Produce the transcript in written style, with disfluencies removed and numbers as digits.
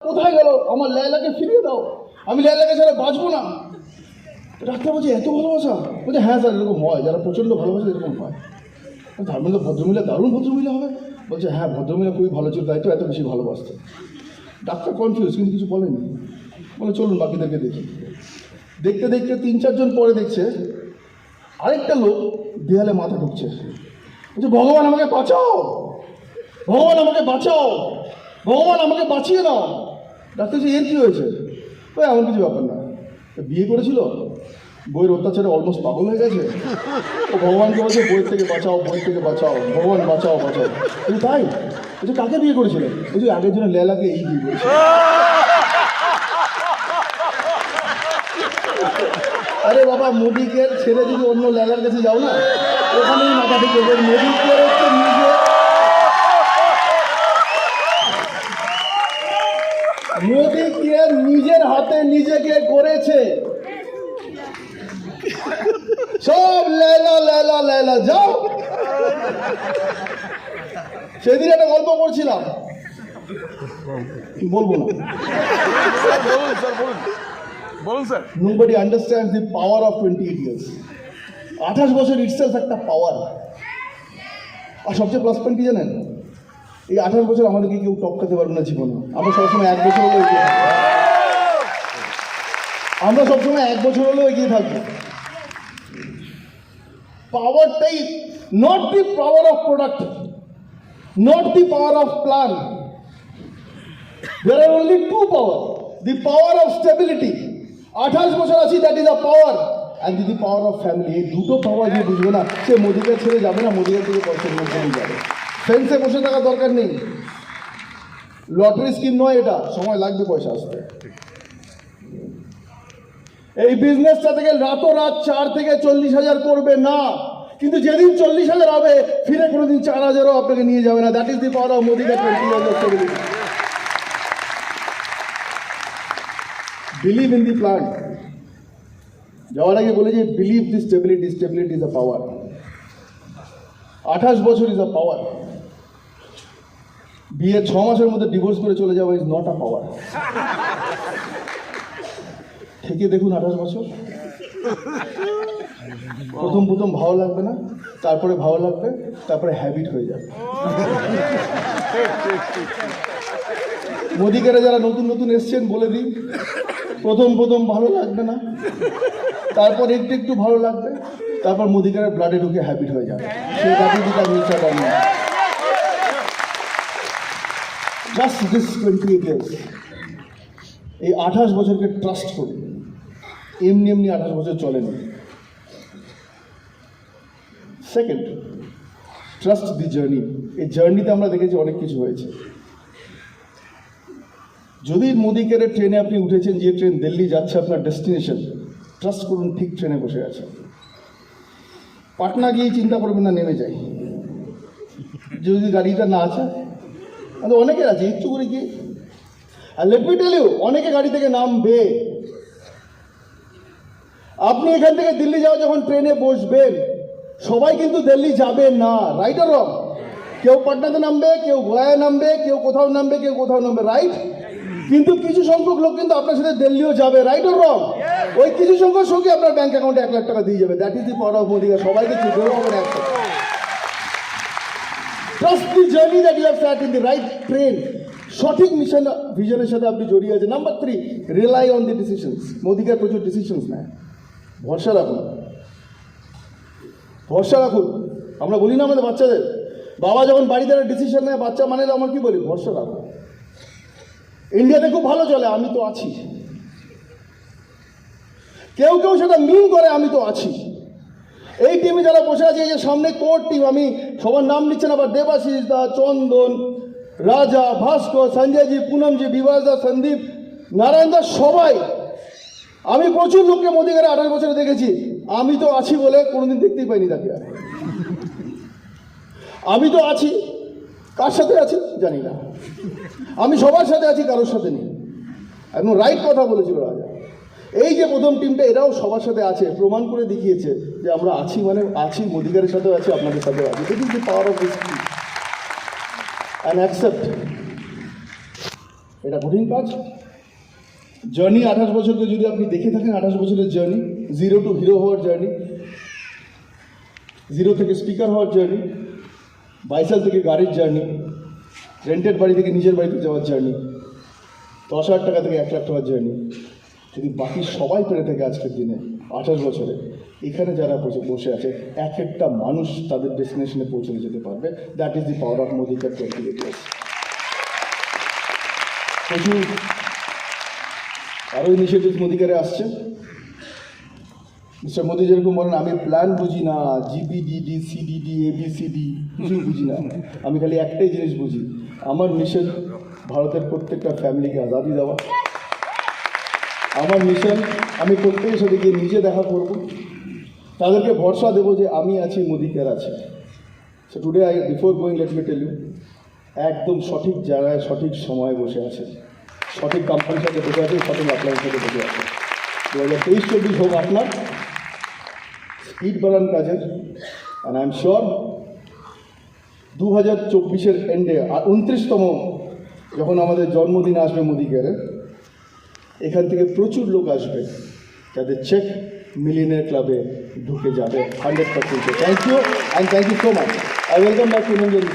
কোথায় গেল? আমার লায়লাকে ফিরিয়ে দাও, আমি লায়লাকে ছাড়া বাঁচবো না। ডাক্তার বলছে এত ভালোবাসা? বলছে হ্যাঁ স্যার, এরকম হয়, যারা প্রচণ্ড ভালোবাসে এরকম হয়। তার মধ্যে ভদ্রমহিলা দারুণ ভদ্রমহিলা হবে। বলছে হ্যাঁ, ভদ্রমহিলা খুবই ভালো ছিল, তাই তো এত বেশি ভালোবাসতে। ডাক্তার কনফিউজ, কিন্তু কিছু বলেনি। বলে চলুন বাকিদেরকে দেখি। দেখতে দেখতে 3-4 জন পরে দেখছে আরেকটা লোক দেয়ালে মাথা ঢুকছে। বলছে ভগবান আমাকে বাঁচাও, ভগবান আমাকে বাঁচাও, ভগবান আমাকে বাঁচিয়ে দাও। ডাক্তার বলছে এর কী হয়েছে? ওই এমন কিছু ব্যাপার না, বিয়ে করেছিল, বইয়ের অত্যাচারে অলমোস্ট পাগল হয়ে গেছে, ও ভগবানকে বলছে বইয়ের থেকে বাঁচাও, বইয়ের থেকে বাঁচাও, ভগবান বাঁচাও বাঁচাও। বলছে তাই? বলছে কাকে বিয়ে করেছিল? বলছে আগের জন্য লেলাকে এই বিয়ে করেছিল। আরে বাবা, মোদিকে ছেড়ে যদি অন্য লেলার কাছে যাও না, ওখানেই মাথা ঠিক হবে। মোদিকে হচ্ছে মোদিকে নিজের হাতে নিজেকে করেছে। সব লেলা লেলা লেলা যাও। সেদিন একটা গল্প করছিলাম, বলবো না। বলুন sir. Nobody understands the power of 28 years. 28 বছর ইটসেলফ একটা পাওয়ার। আর সবচেয়ে প্লাস পয়েন্ট কি জানেন? এই 28 বছর আমাদেরকে কেউ টপকাতে পারবে না জীবনে। আমরা সবসময় 1 বছর হলেও এগিয়ে থাকবো। আমরা সবসময় 1 বছর হলেও এগিয়ে থাকবো। পাওয়ারটাই not the power of product, not the power of plan. There are only 2 power. The power of stability. 28 বছর আছি, that is a power, and the power of family. এই দুটো পাওয়ার যে বুঝবে না, সে মোদিকে ছেড়ে যাবে না, মোদিকে থেকে পয়সা নিয়ে যাবে। ফেন্সে বসে থাকার দরকার নেই। লটারি স্কিম নয় এটা, সময় লাগবে পয়সা আসতে। এই বিজনেসটা থেকে রাতোরাত 4 থেকে 40,000 করবে না, কিন্তু যেদিন 40,000 হবে, ফিরে কোনোদিন 4,000ও আপনাকে নিয়ে যাবে না। That is the power of মোদিকে 20 years of stability. Believe in the plan. যাওয়ার আগে বলে যে believe the stability, stability is a power. 28 বছর ইজ আ পাওয়ার। বিয়ে 6 মাসের মধ্যে ডিভোর্স করে চলে যাওয়া ইজ নট আ পাওয়ার। থেকে দেখুন 28 বছর। প্রথম ভালো লাগবে না, তারপরে ভালো লাগবে, তারপরে হ্যাবিট হয়ে যাবে। মোদিকেরা যারা নতুন নতুন এসছেন বলে দিই, প্রথম ভালো লাগবে না, তারপর একটু ভালো লাগবে, তারপর মোদিকেরা ব্লাডে ঢুকে হ্যাবিট হয়ে যাবে। সেই ব্যাপারটা মিথ্যাটা নয়। জাস্ট দিস 28 years, এই 28 বছরকে ট্রাস্ট করুন। এমনি 28 বছর চলেনি। Second, trust the journey. এই জার্নিতে আমরা দেখেছি অনেক কিছু হয়েছে। যদি মোদিকের ট্রেনে আপনি উঠেছেন, যে ট্রেন দিল্লি যাচ্ছে আপনার ডেস্টিনেশন, ট্রাস্ট করুন ঠিক ট্রেনে বসে আছে। পাটনা গিয়ে চিন্তা করবেন না নেমে যাই, যদি গাড়িটা না আছে। অনেকের আছে ইচ্ছু করে কি, আর লেট মি টেল ইউ, অনেকে গাড়ি থেকে নামবে। আপনি এখান থেকে দিল্লি যাওয়া যখন ট্রেনে বসবেন, সবাই কিন্তু দিল্লি যাবে না, রাইট আর রং? কেউ পাটনাতে নামবে, কেউ গোয়ায় নামবে, কেউ কোথাও নামবে, কেউ কোথাও নামবে, রাইট? কিন্তু কিছু সংখ্যক লোক কিন্তু আপনার সাথে দিল্লিও যাবে, রাইট আর রং? ওই কিছু সংখ্যক সঙ্গে আপনার ব্যাংক অ্যাকাউন্টে 1 লাখ টাকা দিয়ে যাবে। That is the power of Modi. সবাইকে চুপেও হবে না। Trust the journey that you have sat in the right train. সঠিক মিশন ভিশনের সাথে আপনি জড়িয়ে আছেন। Number 3, rely on the decisions. মোদিকে প্রচুর ডিসিশনস নেয়, ভরসা রাখুন, ভরসা রাখুন। আমরা বলি না আমাদের বাচ্চাদের, বাবা যখন বাড়িতে ডিসিশন নেয়, বাচ্চা মানে আমরা কি বলি? ভরসা রাখুন। ইন্ডিয়াতে খুব ভালো চলে, আমি তো আছি। কেউ সেটা মিন করে, আমি তো আছি। এই টিমে যারা বসে আছে, এই যে সামনে কোর টিম, আমি সবার নাম নিচ্ছি না, আবার দেবাশিস দা, চন্দন, রাজা, ভাস্কর, সঞ্জয়জি, পুনমজি, বিভাস দা, সন্দীপ, নারায়ণ দা, সবাই। আমি প্রচুর লোককে মোদিকে 28 বছরে দেখেছি। আমি তো আছি বলে কোনোদিন দেখতেই পাইনি তাকে। আমি তো আছি, কার সাথে আছি জানি না। আমি সবার সাথে আছি, কারোর সাথে নেই। একদম রাইট কথা বলেছিল রাজা। এই যে প্রথম টিমটা, এরাও সবার সাথে আছে, প্রমাণ করে দেখিয়েছে যে আমরা আছি, মানে আছি, মোদিকারের সাথেও আছি, আপনাদের সাথেও আছি। This is the power of this team. And accept এটা কঠিন কাজ। জার্নি 28 বছরকে যদি আপনি দেখে থাকেন, 28 বছরের জার্নি, 0 টু হিরো হওয়ার জার্নি, 0 থেকে স্পিকার হওয়ার জার্নি, বাইসাল থেকে গাড়ির জার্নি, রেন্টেড বাড়ি থেকে নিজের বাড়িতে যাওয়ার জার্নি, 10,000 টাকা থেকে 1 লাখ টাকার জার্নি, যদি বাকি সবাই পেরে থাকে আজকের দিনে 28 বছরে, এখানে যারা বসে আছে এক একটা মানুষ তাদের ডেস্টিনেশনে পৌঁছে যেতে পারবে। That is the power of Modi car 28 years. প্রচুর আরও ইনিশিয়েটিভ মোদিকারে আসছে। মিস্টার মোদি যেরকম বলেন, আমি প্ল্যান বুঝি না, জিবিডিডি সিডিডি এবিসিডি কিছুই বুঝি না, আমি খালি একটাই জিনিস বুঝি, আমার মিশন ভারতের প্রত্যেকটা ফ্যামিলিকে আজাদি দেওয়া। আমার মিশন, আমি প্রত্যেকের সাথে গিয়ে নিজে দেখা করব, তাদেরকে ভরসা দেবো যে আমি আছি, মোদিকার আছে। So today before going let me tell you, একদম সঠিক জায়গায় সঠিক সময়ে বসে আছে, সঠিক কোম্পানির সাথে বসে আছে, সঠিক অ্যাপ্লায়েন্সের সাথে বসে আছে। 2023-24 হোক আপনার, স্পিড বাড়ান কাজের। অ্যান্ড আই এম শিওর 2024-এর এন্ডে 29তম যখন আমাদের জন্মদিন আসবে মোদিকারের, এখান থেকে প্রচুর লোক আসবে যাদের চেক মিলিয়নের ক্লাবে ঢুকে যাবে 100%। Thank you and thank you so much. I welcome back to Indian.